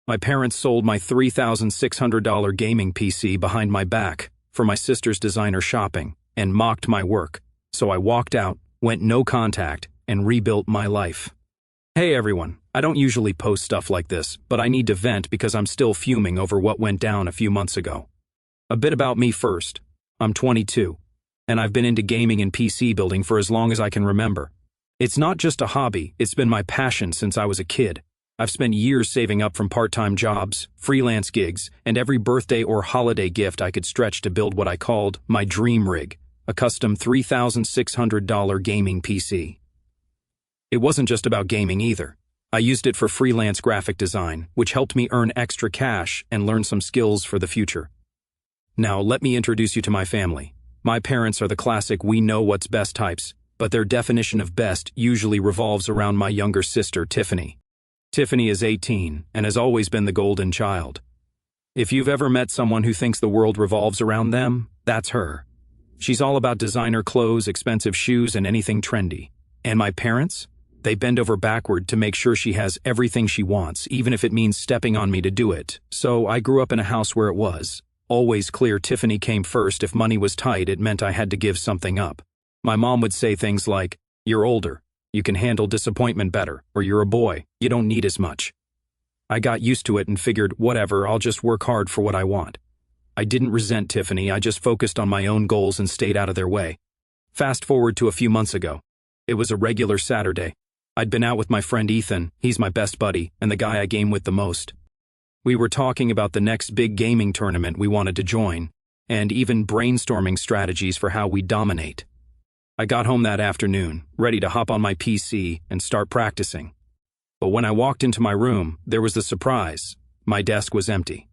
My parents sold my $3,600 gaming PC behind my back for my sister's designer shopping and mocked my work, so I walked out, went no contact, and rebuilt my life. Hey everyone, I don't usually post stuff like this, but I need to vent because I'm still fuming over what went down a few months ago. A bit about me first. I'm 22, and I've been into gaming and PC building for as long as I can remember. It's not just a hobby, it's been my passion since I was a kid. I've spent years saving up from part-time jobs, freelance gigs, and every birthday or holiday gift I could stretch to build what I called my dream rig, a custom $3,600 gaming PC. It wasn't just about gaming either. I used it for freelance graphic design, which helped me earn extra cash and learn some skills for the future. Now, let me introduce you to my family. My parents are the classic we know what's best types, but their definition of best usually revolves around my younger sister, Tiffany. Tiffany is 18 and has always been the golden child. If you've ever met someone who thinks the world revolves around them, that's her. She's all about designer clothes, expensive shoes, and anything trendy. And my parents? They bend over backward to make sure she has everything she wants, even if it means stepping on me to do it. So I grew up in a house where it was always clear Tiffany came first. If money was tight, it meant I had to give something up. My mom would say things like, "You're older. You can handle disappointment better," or "You're a boy. You don't need as much." I got used to it and figured, whatever, I'll just work hard for what I want. I didn't resent Tiffany, I just focused on my own goals and stayed out of their way. Fast forward to a few months ago. It was a regular Saturday. I'd been out with my friend Ethan, he's my best buddy, and the guy I game with the most. We were talking about the next big gaming tournament we wanted to join, and even brainstorming strategies for how we dominate. I got home that afternoon, ready to hop on my PC and start practicing. But when I walked into my room, there was the surprise. My desk was empty.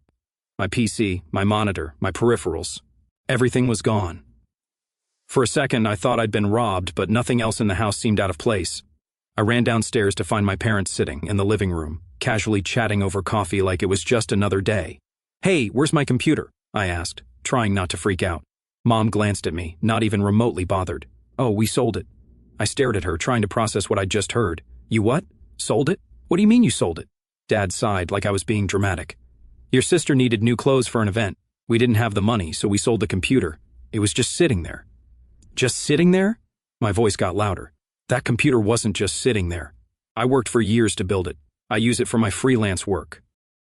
My PC, my monitor, my peripherals. Everything was gone. For a second, I thought I'd been robbed, but nothing else in the house seemed out of place. I ran downstairs to find my parents sitting in the living room, casually chatting over coffee like it was just another day. "Hey, where's my computer?" I asked, trying not to freak out. Mom glanced at me, not even remotely bothered. "Oh, we sold it." I stared at her, trying to process what I'd just heard. "You what? Sold it? What do you mean you sold it?" Dad sighed like I was being dramatic. "Your sister needed new clothes for an event. We didn't have the money, so we sold the computer. It was just sitting there." "Just sitting there?" My voice got louder. That computer wasn't just sitting there. I worked for years to build it. I use it for my freelance work.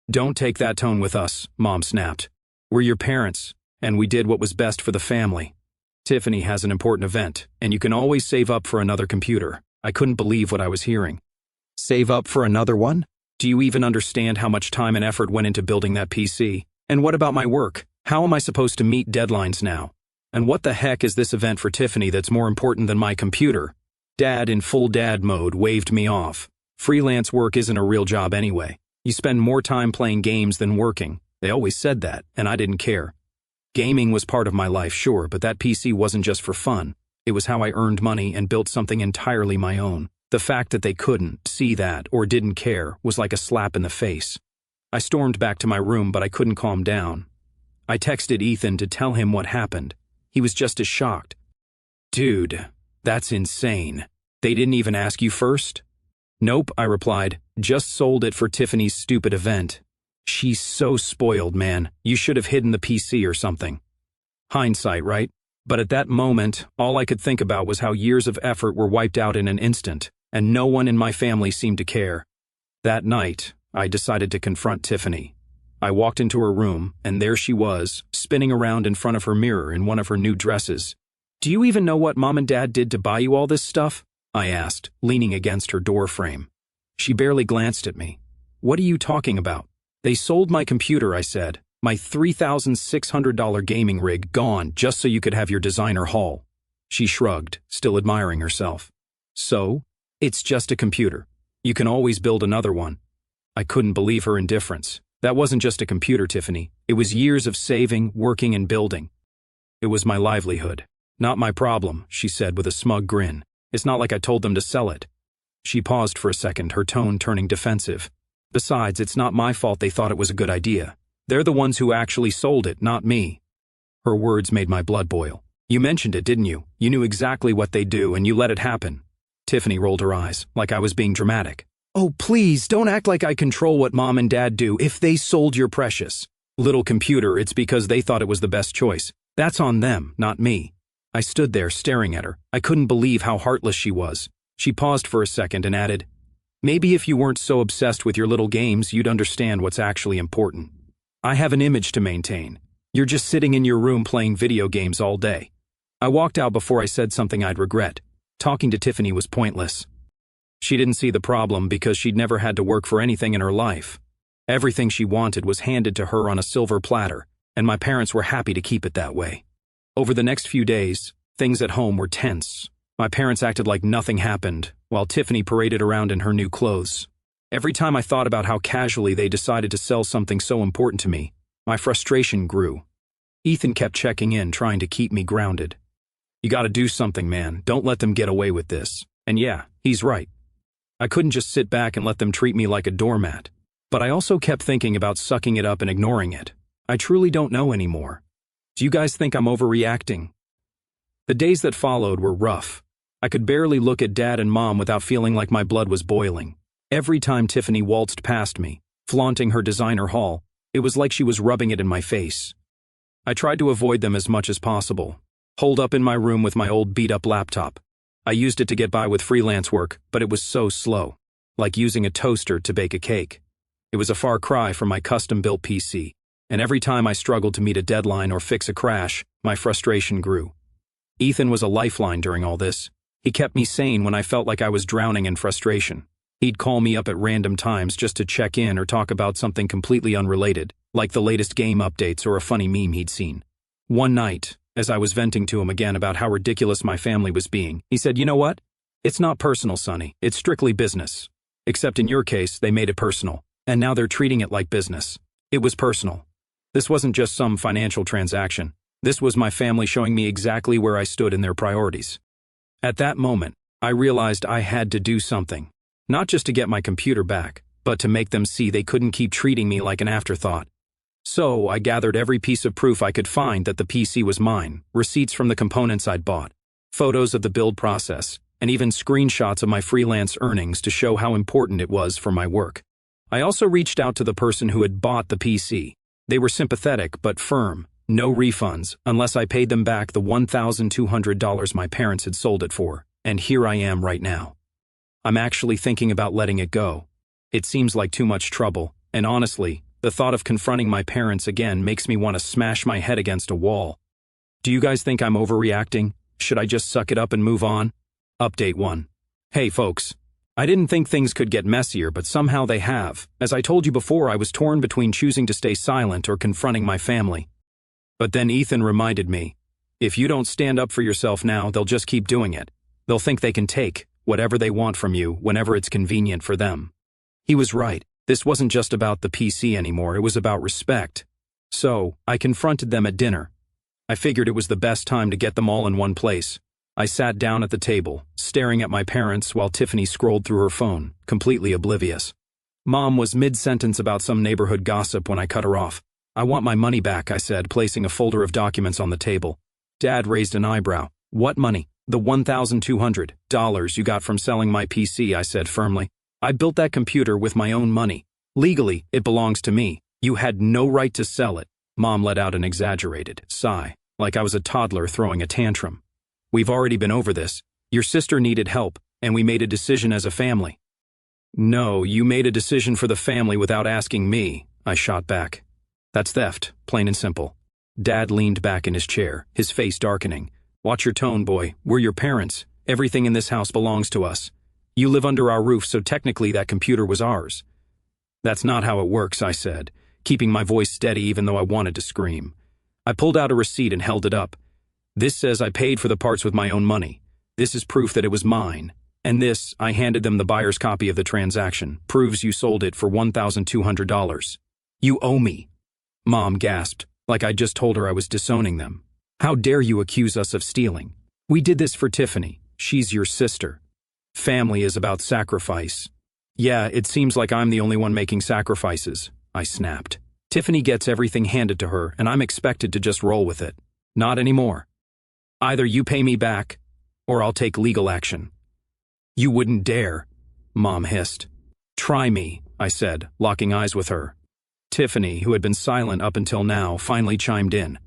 "Don't take that tone with us," Mom snapped. "We're your parents, and we did what was best for the family. Tiffany has an important event, and you can always save up for another computer." I couldn't believe what I was hearing. "Save up for another one? Do you even understand how much time and effort went into building that PC? And what about my work? How am I supposed to meet deadlines now? And what the heck is this event for Tiffany that's more important than my computer?" Dad, in full dad mode, waved me off. "Freelance work isn't a real job anyway. You spend more time playing games than working." They always said that, and I didn't care. Gaming was part of my life, sure, but that PC wasn't just for fun. It was how I earned money and built something entirely my own. The fact that they couldn't see that or didn't care was like a slap in the face. I stormed back to my room, but I couldn't calm down. I texted Ethan to tell him what happened. He was just as shocked. "Dude, that's insane. They didn't even ask you first?" "Nope," I replied. "Just sold it for Tiffany's stupid event." "She's so spoiled, man. You should have hidden the PC or something." Hindsight, right? But at that moment, all I could think about was how years of effort were wiped out in an instant, and no one in my family seemed to care. That night, I decided to confront Tiffany. I walked into her room, and there she was, spinning around in front of her mirror in one of her new dresses. "Do you even know what Mom and Dad did to buy you all this stuff?" I asked, leaning against her door frame. She barely glanced at me. "What are you talking about?" "They sold my computer," I said. "My $3,600 gaming rig gone just so you could have your designer haul." She shrugged, still admiring herself. "So? It's just a computer. You can always build another one." I couldn't believe her indifference. That wasn't just a computer, Tiffany. It was years of saving, working, and building. It was my livelihood. "Not my problem," she said with a smug grin. "It's not like I told them to sell it." She paused for a second, her tone turning defensive. "Besides, it's not my fault they thought it was a good idea. They're the ones who actually sold it, not me." Her words made my blood boil. "You mentioned it, didn't you? You knew exactly what they'd do, and you let it happen." Tiffany rolled her eyes, like I was being dramatic. Oh, please, don't act like I control what mom and dad do. If they sold your precious little computer, it's because they thought it was the best choice. That's on them, not me. I stood there staring at her. I couldn't believe how heartless she was. She paused for a second and added, maybe if you weren't so obsessed with your little games, you'd understand what's actually important. I have an image to maintain. You're just sitting in your room playing video games all day. I walked out before I said something I'd regret. Talking to Tiffany was pointless. She didn't see the problem because she'd never had to work for anything in her life. Everything she wanted was handed to her on a silver platter, and my parents were happy to keep it that way. Over the next few days, things at home were tense. My parents acted like nothing happened, while Tiffany paraded around in her new clothes. Every time I thought about how casually they decided to sell something so important to me, my frustration grew. Ethan kept checking in, trying to keep me grounded. You gotta do something, man. Don't let them get away with this. And yeah, he's right. I couldn't just sit back and let them treat me like a doormat. But I also kept thinking about sucking it up and ignoring it. I truly don't know anymore. Do you guys think I'm overreacting? The days that followed were rough. I could barely look at Dad and Mom without feeling like my blood was boiling. Every time Tiffany waltzed past me, flaunting her designer haul, it was like she was rubbing it in my face. I tried to avoid them as much as possible. Holed up in my room with my old beat-up laptop. I used it to get by with freelance work, but it was so slow. Like using a toaster to bake a cake. It was a far cry from my custom-built PC, and every time I struggled to meet a deadline or fix a crash, my frustration grew. Ethan was a lifeline during all this. He kept me sane when I felt like I was drowning in frustration. He'd call me up at random times just to check in or talk about something completely unrelated, like the latest game updates or a funny meme he'd seen. One night, as I was venting to him again about how ridiculous my family was being, he said, "You know what? It's not personal, Sonny. It's strictly business. Except in your case, they made it personal, and now they're treating it like business. It was personal. This wasn't just some financial transaction. This was my family showing me exactly where I stood in their priorities." At that moment, I realized I had to do something. Not just to get my computer back, but to make them see they couldn't keep treating me like an afterthought. So I gathered every piece of proof I could find that the PC was mine, receipts from the components I'd bought, photos of the build process, and even screenshots of my freelance earnings to show how important it was for my work. I also reached out to the person who had bought the PC. They were sympathetic but firm. No refunds, unless I paid them back the $1,200 my parents had sold it for, and here I am right now. I'm actually thinking about letting it go. It seems like too much trouble, and honestly, the thought of confronting my parents again makes me want to smash my head against a wall. Do you guys think I'm overreacting? Should I just suck it up and move on? Update 1. Hey folks. I didn't think things could get messier, but somehow they have. As I told you before, I was torn between choosing to stay silent or confronting my family. But then Ethan reminded me, if you don't stand up for yourself now, they'll just keep doing it. They'll think they can take whatever they want from you whenever it's convenient for them. He was right. This wasn't just about the PC anymore, it was about respect. So, I confronted them at dinner. I figured it was the best time to get them all in one place. I sat down at the table, staring at my parents while Tiffany scrolled through her phone, completely oblivious. Mom was mid-sentence about some neighborhood gossip when I cut her off. "I want my money back," I said, placing a folder of documents on the table. Dad raised an eyebrow. "What money?" "The $1,200 you got from selling my PC," I said firmly. "I built that computer with my own money. Legally, it belongs to me. You had no right to sell it." Mom let out an exaggerated sigh, like I was a toddler throwing a tantrum. "We've already been over this. Your sister needed help, and we made a decision as a family." "No, you made a decision for the family without asking me," I shot back. "That's theft, plain and simple." Dad leaned back in his chair, his face darkening. "Watch your tone, boy. We're your parents. Everything in this house belongs to us. You live under our roof, so technically that computer was ours." "That's not how it works," I said, keeping my voice steady even though I wanted to scream. I pulled out a receipt and held it up. "This says I paid for the parts with my own money. This is proof that it was mine. And this," I handed them the buyer's copy of the transaction, "proves you sold it for $1,200. You owe me." Mom gasped, like I just told her I was disowning them. "How dare you accuse us of stealing? We did this for Tiffany. She's your sister. Family is about sacrifice." "Yeah, it seems like I'm the only one making sacrifices," I snapped. "Tiffany gets everything handed to her, and I'm expected to just roll with it. Not anymore. Either you pay me back, or I'll take legal action." "You wouldn't dare," Mom hissed. Try me, I said, locking eyes with her. Tiffany, who had been silent up until now, finally chimed in.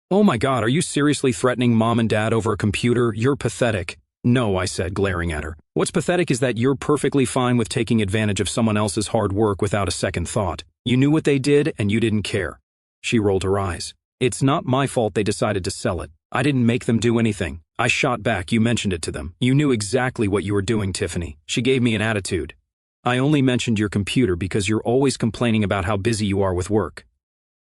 Oh my God, are you seriously threatening Mom and Dad over a computer? You're pathetic. No, I said, glaring at her. What's pathetic is that you're perfectly fine with taking advantage of someone else's hard work without a second thought. You knew what they did and you didn't care. She rolled her eyes. It's not my fault they decided to sell it. I didn't make them do anything. I shot back, you mentioned it to them. You knew exactly what you were doing, Tiffany. She gave me an attitude. I only mentioned your computer because you're always complaining about how busy you are with work.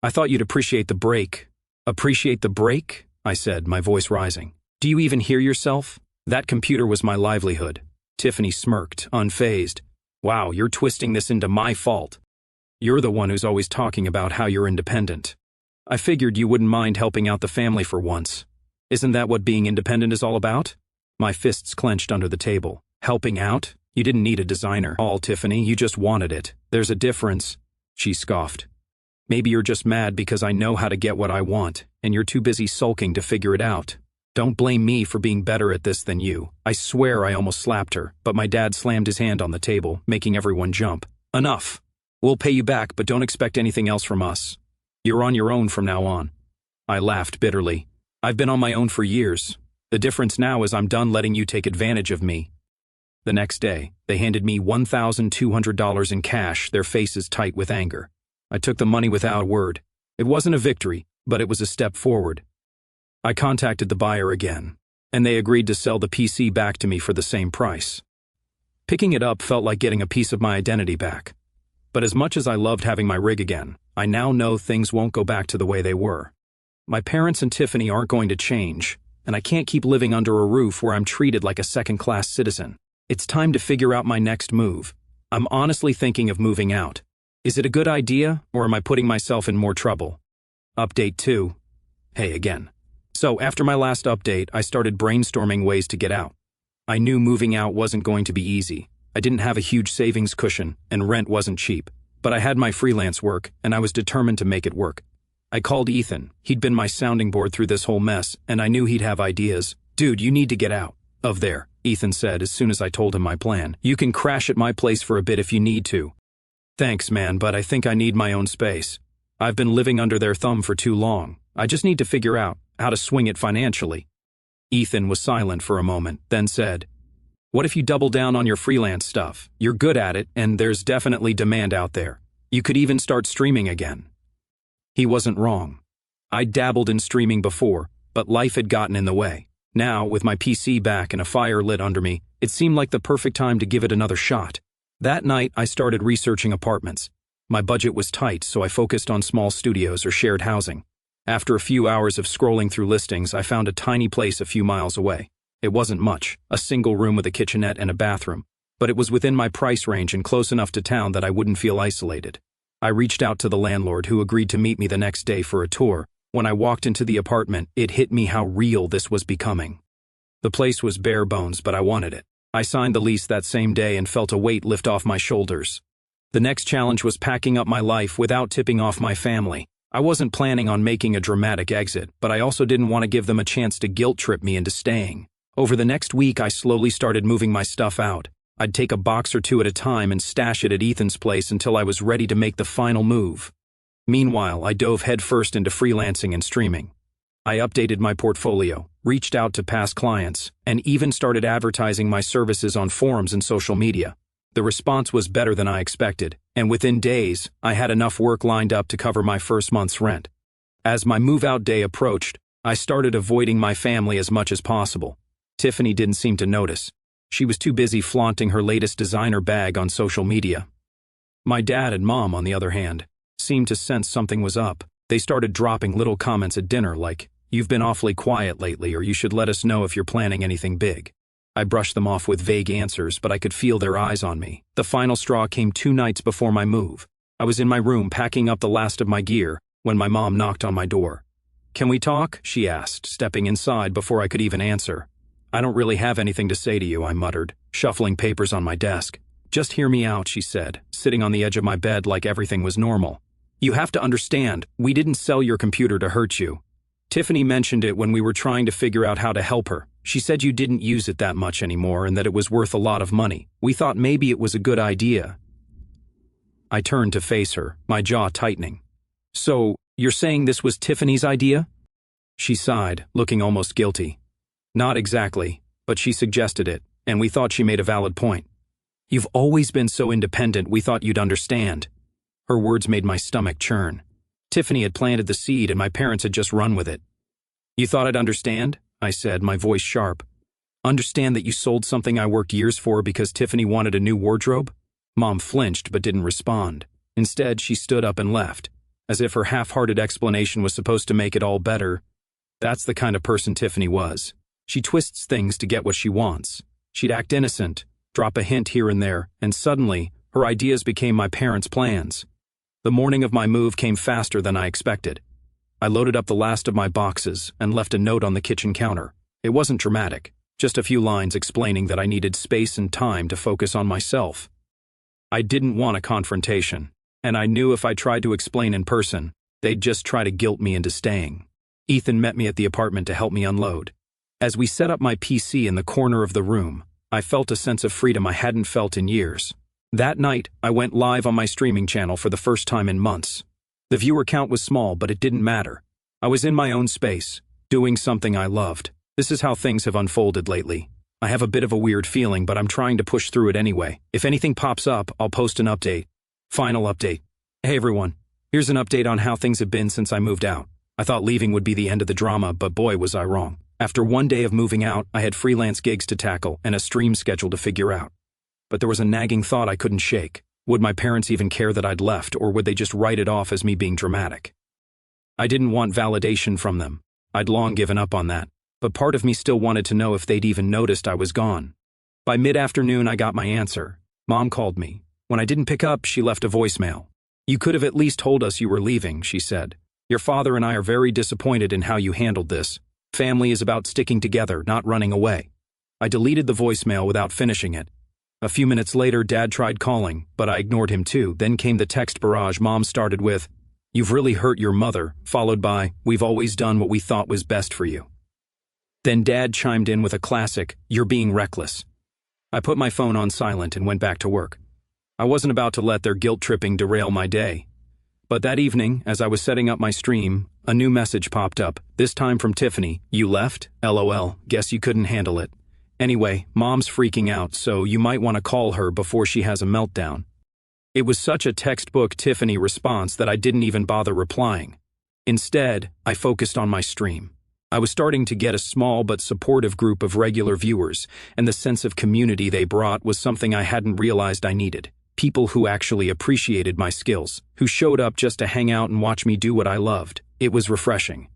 I thought you'd appreciate the break. Appreciate the break? I said, my voice rising. Do you even hear yourself? That computer was my livelihood. Tiffany smirked, unfazed. Wow, you're twisting this into my fault. You're the one who's always talking about how you're independent. I figured you wouldn't mind helping out the family for once. Isn't that what being independent is all about? My fists clenched under the table. Helping out? You didn't need a designer. All, Tiffany, you just wanted it. There's a difference. She scoffed. Maybe you're just mad because I know how to get what I want, and you're too busy sulking to figure it out. Don't blame me for being better at this than you. I swear I almost slapped her, but my dad slammed his hand on the table, making everyone jump. Enough. We'll pay you back, but don't expect anything else from us. You're on your own from now on. I laughed bitterly. I've been on my own for years. The difference now is I'm done letting you take advantage of me. The next day, they handed me $1,200 in cash, their faces tight with anger. I took the money without a word. It wasn't a victory, but it was a step forward. I contacted the buyer again, and they agreed to sell the PC back to me for the same price. Picking it up felt like getting a piece of my identity back. But as much as I loved having my rig again, I now know things won't go back to the way they were. My parents and Tiffany aren't going to change, and I can't keep living under a roof where I'm treated like a second-class citizen. It's time to figure out my next move. I'm honestly thinking of moving out. Is it a good idea, or am I putting myself in more trouble? Update 2. Hey again. So after my last update, I started brainstorming ways to get out. I knew moving out wasn't going to be easy. I didn't have a huge savings cushion, and rent wasn't cheap. But I had my freelance work, and I was determined to make it work. I called Ethan. He'd been my sounding board through this whole mess, and I knew he'd have ideas. Dude, you need to get out of there, Ethan said as soon as I told him my plan. You can crash at my place for a bit if you need to. Thanks, man, but I think I need my own space. I've been living under their thumb for too long. I just need to figure out how to swing it financially. Ethan was silent for a moment, then said, What if you double down on your freelance stuff? You're good at it, and there's definitely demand out there. You could even start streaming again. He wasn't wrong. I'd dabbled in streaming before, but life had gotten in the way. Now, with my PC back and a fire lit under me, it seemed like the perfect time to give it another shot. That night, I started researching apartments. My budget was tight, so I focused on small studios or shared housing. After a few hours of scrolling through listings, I found a tiny place a few miles away. It wasn't much, a single room with a kitchenette and a bathroom, but it was within my price range and close enough to town that I wouldn't feel isolated. I reached out to the landlord, who agreed to meet me the next day for a tour. When I walked into the apartment, it hit me how real this was becoming. The place was bare bones, but I wanted it. I signed the lease that same day and felt a weight lift off my shoulders. The next challenge was packing up my life without tipping off my family. I wasn't planning on making a dramatic exit, but I also didn't want to give them a chance to guilt-trip me into staying. Over the next week, I slowly started moving my stuff out. I'd take a box or two at a time and stash it at Ethan's place until I was ready to make the final move. Meanwhile, I dove headfirst into freelancing and streaming. I updated my portfolio, reached out to past clients, and even started advertising my services on forums and social media. The response was better than I expected, and within days, I had enough work lined up to cover my first month's rent. As my move-out day approached, I started avoiding my family as much as possible. Tiffany didn't seem to notice. She was too busy flaunting her latest designer bag on social media. My dad and mom, on the other hand, seemed to sense something was up. They started dropping little comments at dinner like, "You've been awfully quiet lately," or "You should let us know if you're planning anything big." I brushed them off with vague answers, but I could feel their eyes on me. The final straw came 2 nights before my move. I was in my room packing up the last of my gear when my mom knocked on my door. "Can we talk?" she asked, stepping inside before I could even answer. "I don't really have anything to say to you," I muttered, shuffling papers on my desk. "Just hear me out," she said, sitting on the edge of my bed like everything was normal. "You have to understand, we didn't sell your computer to hurt you. Tiffany mentioned it when we were trying to figure out how to help her. She said you didn't use it that much anymore and that it was worth a lot of money. We thought maybe it was a good idea. I turned to face her, my jaw tightening. So, you're saying this was Tiffany's idea? She sighed, looking almost guilty. Not exactly, but she suggested it, and we thought she made a valid point. You've always been so independent, we thought you'd understand. Her words made my stomach churn. Tiffany had planted the seed and my parents had just run with it. You thought I'd understand? I said, my voice sharp. Understand that you sold something I worked years for because Tiffany wanted a new wardrobe? Mom flinched but didn't respond. Instead, she stood up and left, as if her half-hearted explanation was supposed to make it all better. That's the kind of person Tiffany was. She twists things to get what she wants. She'd act innocent, drop a hint here and there, and suddenly, her ideas became my parents' plans. The morning of my move came faster than I expected. I loaded up the last of my boxes and left a note on the kitchen counter. It wasn't dramatic, just a few lines explaining that I needed space and time to focus on myself. I didn't want a confrontation, and I knew if I tried to explain in person, they'd just try to guilt me into staying. Ethan met me at the apartment to help me unload. As we set up my PC in the corner of the room, I felt a sense of freedom I hadn't felt in years. That night, I went live on my streaming channel for the first time in months. The viewer count was small, but it didn't matter. I was in my own space, doing something I loved. This is how things have unfolded lately. I have a bit of a weird feeling, but I'm trying to push through it anyway. If anything pops up, I'll post an update. Final update. Hey everyone, here's an update on how things have been since I moved out. I thought leaving would be the end of the drama, but boy was I wrong. After one day of moving out, I had freelance gigs to tackle and a stream schedule to figure out. But there was a nagging thought I couldn't shake. Would my parents even care that I'd left, or would they just write it off as me being dramatic? I didn't want validation from them. I'd long given up on that, but part of me still wanted to know if they'd even noticed I was gone. By mid-afternoon, I got my answer. Mom called me. When I didn't pick up, she left a voicemail. You could have at least told us you were leaving, she said. Your father and I are very disappointed in how you handled this. Family is about sticking together, not running away. I deleted the voicemail without finishing it. A few minutes later, Dad tried calling, but I ignored him too. Then came the text barrage. Mom started with, "You've really hurt your mother," followed by, "We've always done what we thought was best for you." Then Dad chimed in with a classic, "You're being reckless." I put my phone on silent and went back to work. I wasn't about to let their guilt-tripping derail my day. But that evening, as I was setting up my stream, a new message popped up, this time from Tiffany. "You left? LOL, guess you couldn't handle it. Anyway, Mom's freaking out, so you might want to call her before she has a meltdown." It was such a textbook Tiffany response that I didn't even bother replying. Instead, I focused on my stream. I was starting to get a small but supportive group of regular viewers, and the sense of community they brought was something I hadn't realized I needed. People who actually appreciated my skills, who showed up just to hang out and watch me do what I loved. It was refreshing.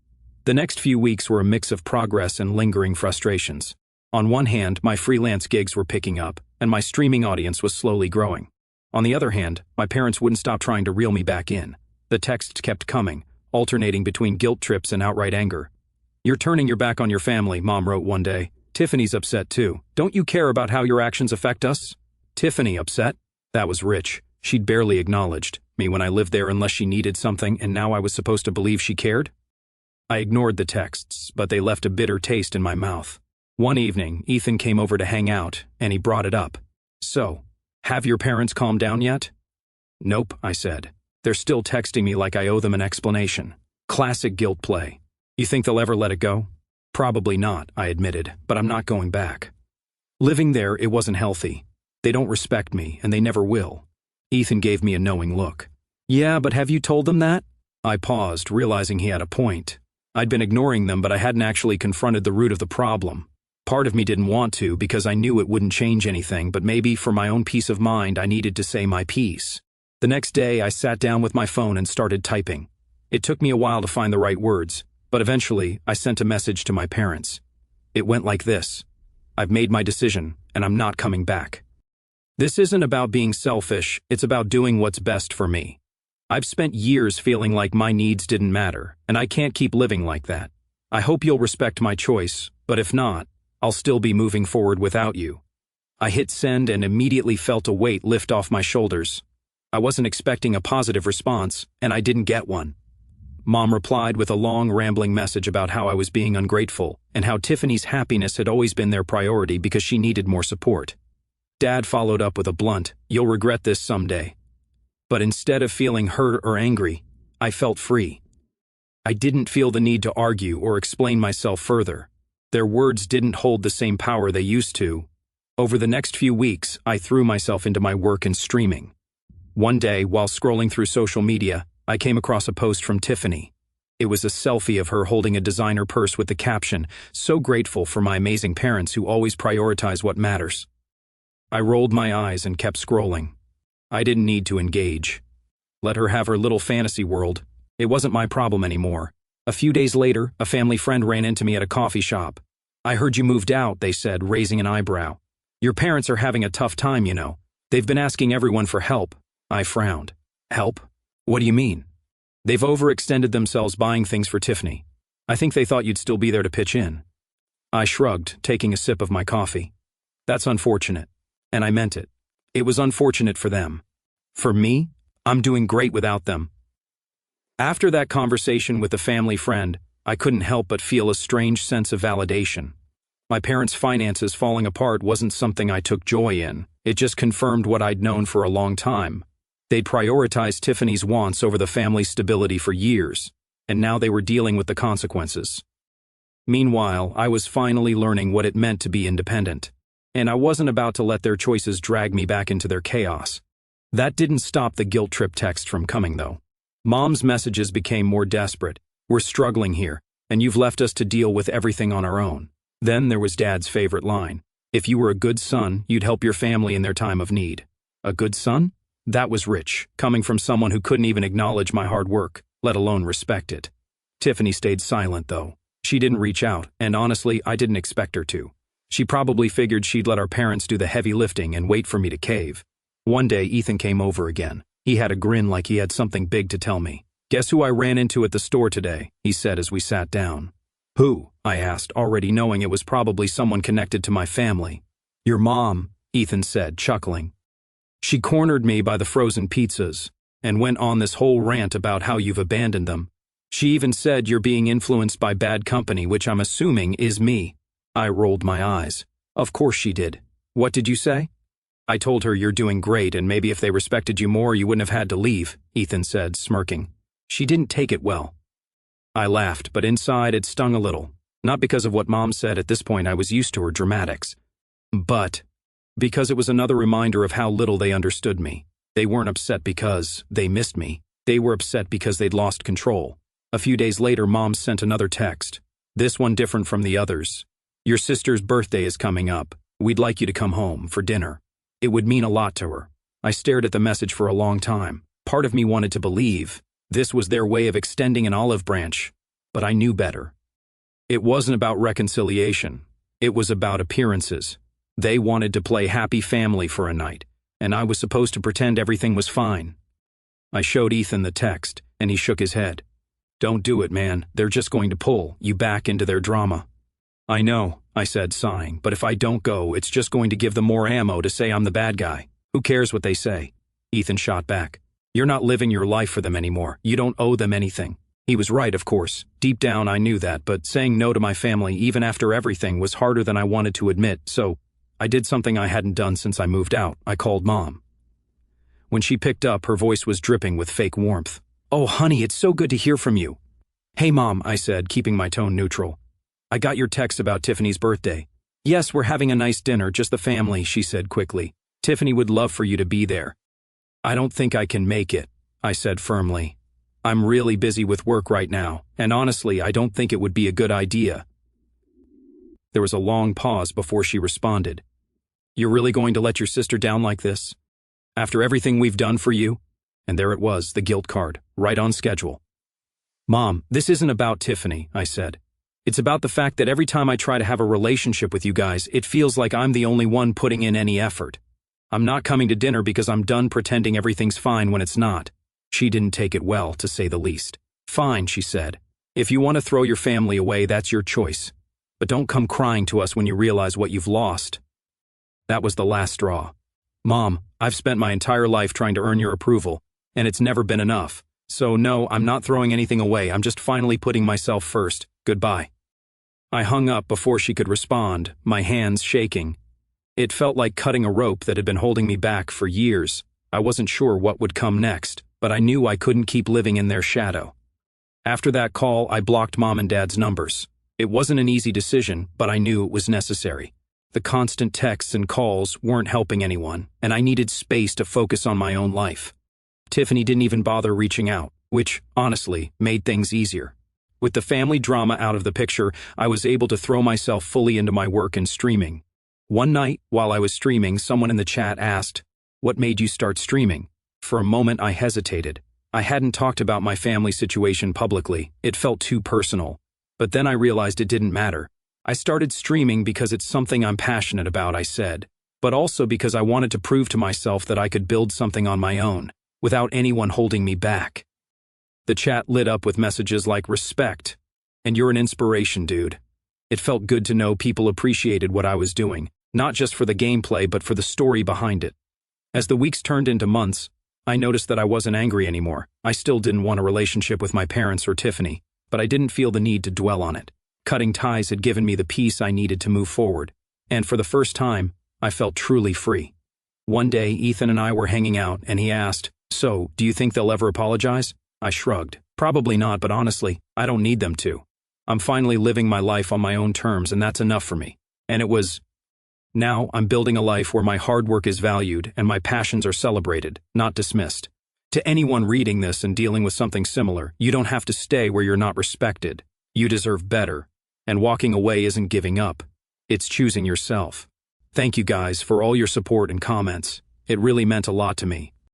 The next few weeks were a mix of progress and lingering frustrations. On one hand, my freelance gigs were picking up, and my streaming audience was slowly growing. On the other hand, my parents wouldn't stop trying to reel me back in. The texts kept coming, alternating between guilt trips and outright anger. "You're turning your back on your family," Mom wrote one day. "Tiffany's upset too. Don't you care about how your actions affect us?" Tiffany upset? That was rich. She'd barely acknowledged me when I lived there unless she needed something, and now I was supposed to believe she cared? I ignored the texts, but they left a bitter taste in my mouth. One evening, Ethan came over to hang out, and he brought it up. "So, have your parents calmed down yet?" "Nope," I said. "They're still texting me like I owe them an explanation." Classic guilt play. "You think they'll ever let it go?" "Probably not," I admitted, "but I'm not going back." Living there, it wasn't healthy. They don't respect me, and they never will. Ethan gave me a knowing look. "Yeah, but have you told them that?" I paused, realizing he had a point. I'd been ignoring them, but I hadn't actually confronted the root of the problem. Part of me didn't want to because I knew it wouldn't change anything, but maybe for my own peace of mind, I needed to say my piece. The next day, I sat down with my phone and started typing. It took me a while to find the right words, but eventually, I sent a message to my parents. It went like this: "I've made my decision, and I'm not coming back. This isn't about being selfish, it's about doing what's best for me. I've spent years feeling like my needs didn't matter, and I can't keep living like that. I hope you'll respect my choice, but if not, I'll still be moving forward without you." I hit send and immediately felt a weight lift off my shoulders. I wasn't expecting a positive response, and I didn't get one. Mom replied with a long, rambling message about how I was being ungrateful, and how Tiffany's happiness had always been their priority because she needed more support. Dad followed up with a blunt, "You'll regret this someday." But instead of feeling hurt or angry, I felt free. I didn't feel the need to argue or explain myself further. Their words didn't hold the same power they used to. Over the next few weeks, I threw myself into my work and streaming. One day, while scrolling through social media, I came across a post from Tiffany. It was a selfie of her holding a designer purse with the caption, "So grateful for my amazing parents who always prioritize what matters." I rolled my eyes and kept scrolling. I didn't need to engage. Let her have her little fantasy world. It wasn't my problem anymore. A few days later, a family friend ran into me at a coffee shop. "I heard you moved out," they said, raising an eyebrow. "Your parents are having a tough time, you know. They've been asking everyone for help." I frowned. "Help? What do you mean?" "They've overextended themselves buying things for Tiffany. I think they thought you'd still be there to pitch in." I shrugged, taking a sip of my coffee. "That's unfortunate." And I meant it. It was unfortunate for them. For me, I'm doing great without them. After that conversation with a family friend, I couldn't help but feel a strange sense of validation. My parents' finances falling apart wasn't something I took joy in. It just confirmed what I'd known for a long time. They'd prioritized Tiffany's wants over the family's stability for years, and now they were dealing with the consequences. Meanwhile, I was finally learning what it meant to be independent, and I wasn't about to let their choices drag me back into their chaos. That didn't stop the guilt trip text from coming, though. Mom's messages became more desperate. "We're struggling here, and you've left us to deal with everything on our own." Then there was Dad's favorite line. "If you were a good son, you'd help your family in their time of need." A good son? That was rich, coming from someone who couldn't even acknowledge my hard work, let alone respect it. Tiffany stayed silent, though. She didn't reach out, and honestly, I didn't expect her to. She probably figured she'd let our parents do the heavy lifting and wait for me to cave. One day, Ethan came over again. He had a grin like he had something big to tell me. "Guess who I ran into at the store today?" he said as we sat down. "Who?" I asked, already knowing it was probably someone connected to my family. "Your mom," Ethan said, chuckling. "She cornered me by the frozen pizzas and went on this whole rant about how you've abandoned them. She even said you're being influenced by bad company, which I'm assuming is me." I rolled my eyes. "Of course she did. What did you say?" "I told her you're doing great and maybe if they respected you more you wouldn't have had to leave," Ethan said, smirking. "She didn't take it well." I laughed, but inside it stung a little. Not because of what Mom said. At this point I was used to her dramatics. But because it was another reminder of how little they understood me. They weren't upset because they missed me. They were upset because they'd lost control. A few days later, Mom sent another text. This one different from the others. "Your sister's birthday is coming up. We'd like you to come home for dinner." It would mean a lot to her. I stared at the message for a long time. Part of me wanted to believe this was their way of extending an olive branch, but I knew better. It wasn't about reconciliation. It was about appearances. They wanted to play happy family for a night, and I was supposed to pretend everything was fine. I showed Ethan the text, and he shook his head. "Don't do it, man. They're just going to pull you back into their drama." "I know," I said, sighing, "but if I don't go, it's just going to give them more ammo to say I'm the bad guy. Who cares what they say?" Ethan shot back. "You're not living your life for them anymore. You don't owe them anything." He was right, of course. Deep down, I knew that, but saying no to my family, even after everything, was harder than I wanted to admit, so I did something I hadn't done since I moved out. I called Mom. When she picked up, her voice was dripping with fake warmth. "Oh, honey, it's so good to hear from you." "Hey, Mom," I said, keeping my tone neutral. "I got your text about Tiffany's birthday." "Yes, we're having a nice dinner, just the family," she said quickly. "Tiffany would love for you to be there." "I don't think I can make it," I said firmly. "I'm really busy with work right now, and honestly, I don't think it would be a good idea." There was a long pause before she responded. "You're really going to let your sister down like this? After everything we've done for you?" And there it was, the guilt card, right on schedule. "Mom, this isn't about Tiffany," I said. "It's about the fact that every time I try to have a relationship with you guys, it feels like I'm the only one putting in any effort. I'm not coming to dinner because I'm done pretending everything's fine when it's not." She didn't take it well, to say the least. "Fine," she said. "If you want to throw your family away, that's your choice. But don't come crying to us when you realize what you've lost." That was the last straw. "Mom, I've spent my entire life trying to earn your approval, and it's never been enough. So no, I'm not throwing anything away. I'm just finally putting myself first. Goodbye." I hung up before she could respond, my hands shaking. It felt like cutting a rope that had been holding me back for years. I wasn't sure what would come next, but I knew I couldn't keep living in their shadow. After that call, I blocked Mom and Dad's numbers. It wasn't an easy decision, but I knew it was necessary. The constant texts and calls weren't helping anyone, and I needed space to focus on my own life. Tiffany didn't even bother reaching out, which, honestly, made things easier. With the family drama out of the picture, I was able to throw myself fully into my work and streaming. One night, while I was streaming, someone in the chat asked, "What made you start streaming?" For a moment I hesitated. I hadn't talked about my family situation publicly. It felt too personal. But then I realized it didn't matter. I started streaming because it's something I'm passionate about, I said, but also because I wanted to prove to myself that I could build something on my own, without anyone holding me back. The chat lit up with messages like "respect" and "you're an inspiration, dude." It felt good to know people appreciated what I was doing, not just for the gameplay but for the story behind it. As the weeks turned into months, I noticed that I wasn't angry anymore. I still didn't want a relationship with my parents or Tiffany, but I didn't feel the need to dwell on it. Cutting ties had given me the peace I needed to move forward, and for the first time, I felt truly free. One day, Ethan and I were hanging out, and he asked, "So, do you think they'll ever apologize?" I shrugged. "Probably not, but honestly, I don't need them to. I'm finally living my life on my own terms, and that's enough for me." And it was. Now, I'm building a life where my hard work is valued and my passions are celebrated, not dismissed. To anyone reading this and dealing with something similar, you don't have to stay where you're not respected. You deserve better. And walking away isn't giving up. It's choosing yourself. Thank you guys for all your support and comments. It really meant a lot to me.